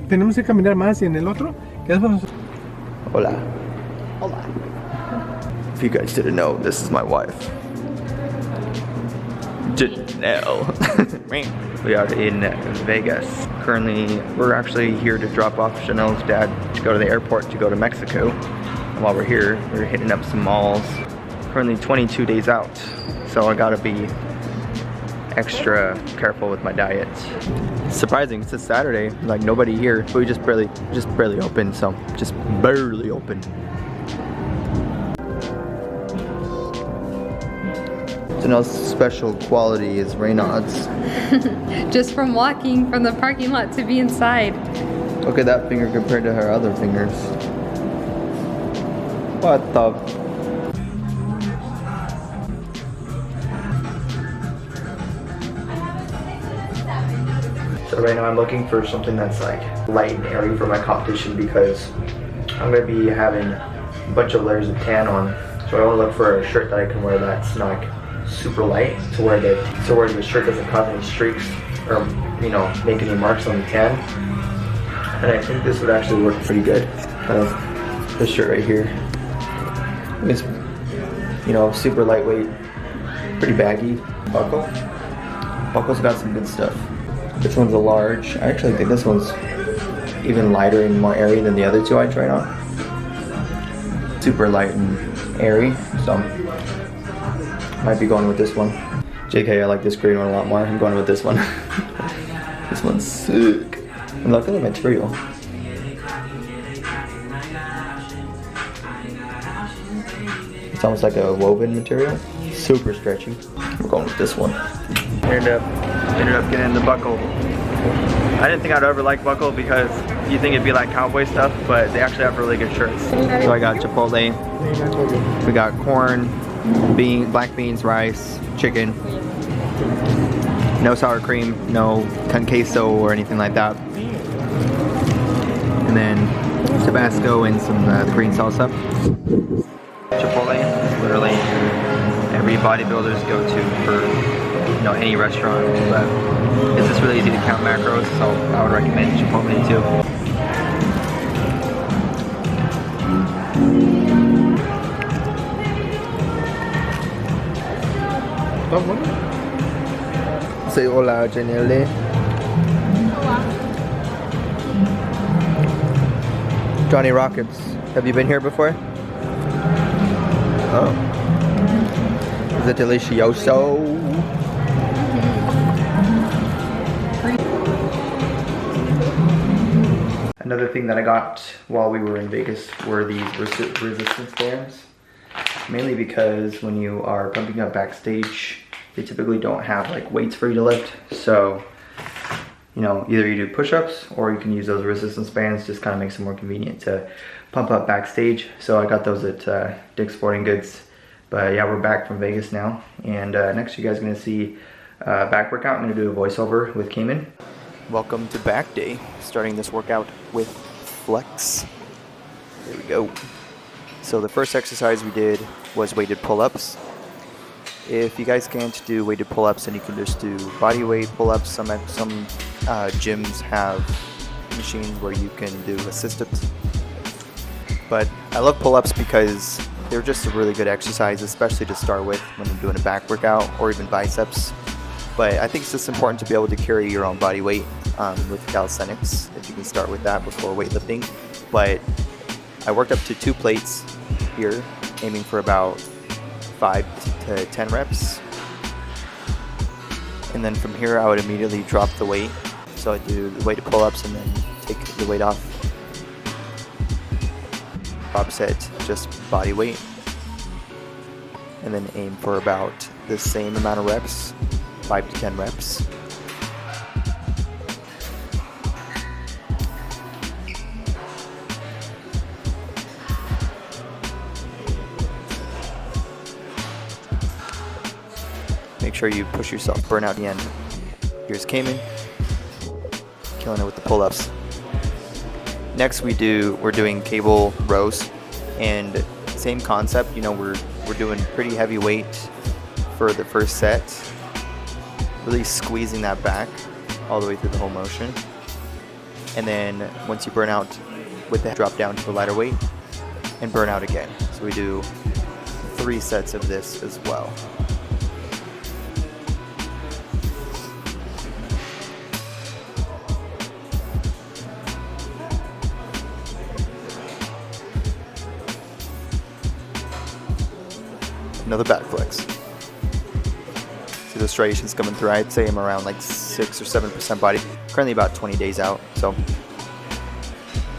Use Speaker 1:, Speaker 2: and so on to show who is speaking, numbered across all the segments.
Speaker 1: tenemos que caminar más y en el otro, ¿qué hacemos?
Speaker 2: Hola. Hola. If you guys didn't know, this is my wife. Janelle. We are in Vegas. Currently, we're actually here to drop off Janelle's dad to go to the airport to go to Mexico. And while we're here, we're hitting up some malls. Currently 22 days out, so I gotta be extra careful with my diet. Surprising, it's a Saturday, like nobody here, but we just barely open, so just barely open. Janelle's special quality is Raynaud's.
Speaker 3: Just from walking from the parking lot to be inside.
Speaker 2: Look at that finger compared to her other fingers. What the? So right now I'm looking for something that's like light and airy for my competition because I'm going to be having a bunch of layers of tan on. So I want to look for a shirt that I can wear that's not super light to where the shirt doesn't cause any streaks or, you know, make any marks on the tan. And I think this would actually work pretty good. This shirt right here. It's, you know, super lightweight, pretty baggy. Buckle's got some good stuff. This one's a large. I actually think this one's even lighter and more airy than the other two I tried on. Super light and airy, so might be going with this one. JK, I like this green one a lot more. I'm going with this one. This one's sick. And look at the material. It's almost like a woven material. Super stretchy. We're going with this one. Ended up getting the buckle. I didn't think I'd ever like buckle because you think it'd be like cowboy stuff, but they actually have really good shirts. So I got Chipotle. We got corn, black beans, rice, chicken. No sour cream, no con queso or anything like that. And then Tabasco and some green salsa. Chipotle is literally every bodybuilder's go-to for, you know, any restaurant, but it's just really easy to count macros, so I would recommend Chipotle too. Say hola, Janelle. Johnny Rockets. Have you been here before? Oh. Is it delicioso? Another thing that I got while we were in Vegas were these resistance bands. Mainly because when you are pumping up backstage, they typically don't have like weights for you to lift. So, you know, either you do push-ups or you can use those resistance bands. Just kind of makes it more convenient to pump up backstage. So I got those at Dick's Sporting Goods. But yeah, we're back from Vegas now. And next you guys are gonna see back workout. I'm gonna do a voiceover with Cayman. Welcome to back day. Starting this workout with flex. There we go. So the first exercise we did was weighted pull-ups. If you guys can't do weighted pull-ups, then you can just do body weight pull-ups. Some gyms have machines where you can do assisted. But I love pull-ups because they're just a really good exercise, especially to start with when you're doing a back workout or even biceps. But I think it's just important to be able to carry your own body weight with calisthenics, if you can start with that before weightlifting. But I worked up to 2 plates here, aiming for about 5 to 10 reps. And then from here I would immediately drop the weight. So I do the weighted pull-ups and then take the weight off. Drop set, just body weight. And then aim for about the same amount of reps, 5 to 10 reps. Make sure you push yourself, burn out the end. Here's Cayman, killing it with the pull-ups. Next we're doing cable rows, and same concept, you know, we're doing pretty heavy weight for the first set, really squeezing that back all the way through the whole motion. and then once you burn out with the drop down to a lighter weight and burn out again. So we do 3 sets of this as well. Another back flex. See the striations coming through. I'd say I'm around like 6 or 7% body. Currently about 20 days out, so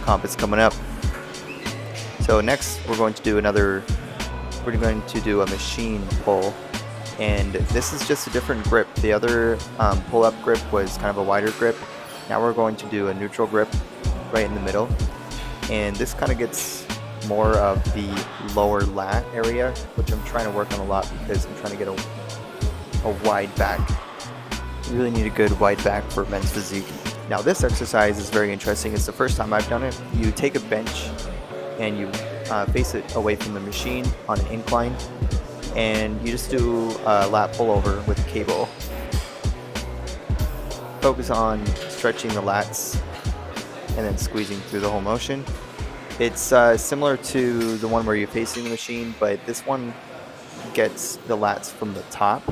Speaker 2: comp is coming up. So next we're going to do a machine pull, and this is just a different grip. The other pull-up grip was kind of a wider grip. Now we're going to do a neutral grip right in the middle, and this kind of gets more of the lower lat area, which I'm trying to work on a lot because I'm trying to get a wide back. You really need a good wide back for men's physique. Now this exercise is very interesting. It's the first time I've done it. You take a bench and you face it away from the machine on an incline, and you just do a lat pullover with a cable. Focus on stretching the lats and then squeezing through the whole motion. It's similar to the one where you're facing the machine, but this one gets the lats from the top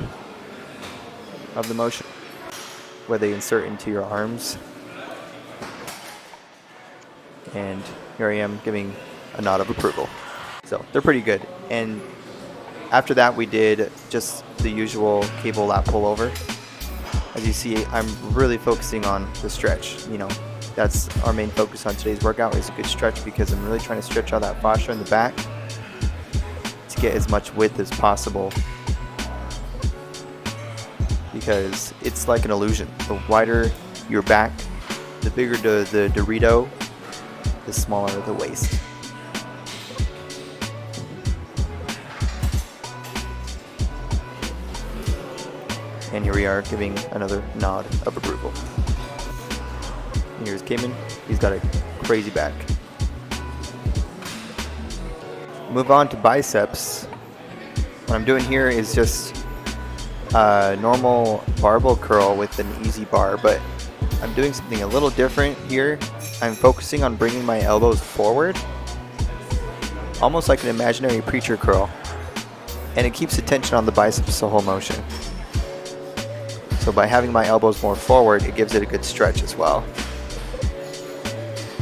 Speaker 2: of the motion, where they insert into your arms. And here I am giving a nod of approval. So they're pretty good. And after that, we did just the usual cable lat pullover. As you see, I'm really focusing on the stretch. You know, that's our main focus on today's workout, is a good stretch, because I'm really trying to stretch out that fascia in the back to get as much width as possible, because it's like an illusion. The wider your back, the bigger the Dorito, the smaller the waist. And here we are giving another nod of approval. And here's Cayman. He's got a crazy back. Move on to biceps. What I'm doing here is just a normal barbell curl with an easy bar, but I'm doing something a little different here. I'm focusing on bringing my elbows forward, almost like an imaginary preacher curl, and it keeps the tension on the biceps the whole motion. So by having my elbows more forward, it gives it a good stretch as well.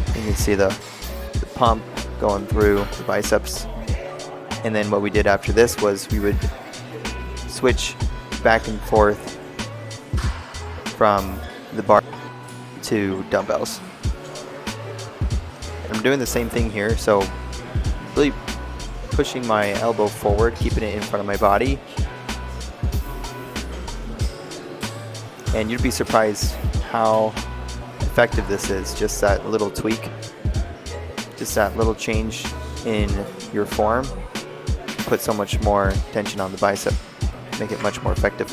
Speaker 2: You can see the pump going through the biceps. And then what we did after this was we would switch back and forth from the bar to dumbbells. And I'm doing the same thing here, so really pushing my elbow forward, keeping it in front of my body. And you'd be surprised how effective this is. Just that little tweak, just that little change in your form, put so much more tension on the bicep, make it much more effective.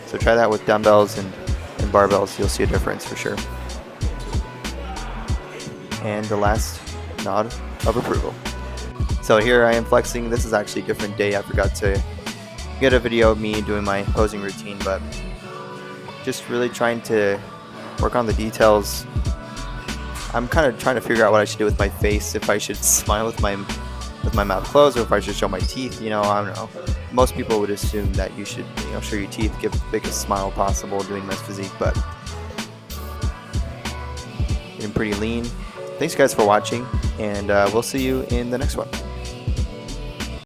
Speaker 2: So try that with dumbbells and barbells, you'll see a difference for sure. And the last nod of approval. So here I am flexing. This is actually a different day. I forgot to get a video of me doing my posing routine, but just really trying to work on the details. I'm kind of trying to figure out what I should do with my face, if I should smile with my mouth closed, or if I should show my teeth. You know, I don't know. Most people would assume that you should, you know, show your teeth, give the biggest smile possible doing men's physique, but getting pretty lean. Thanks guys for watching, and we'll see you in the next one.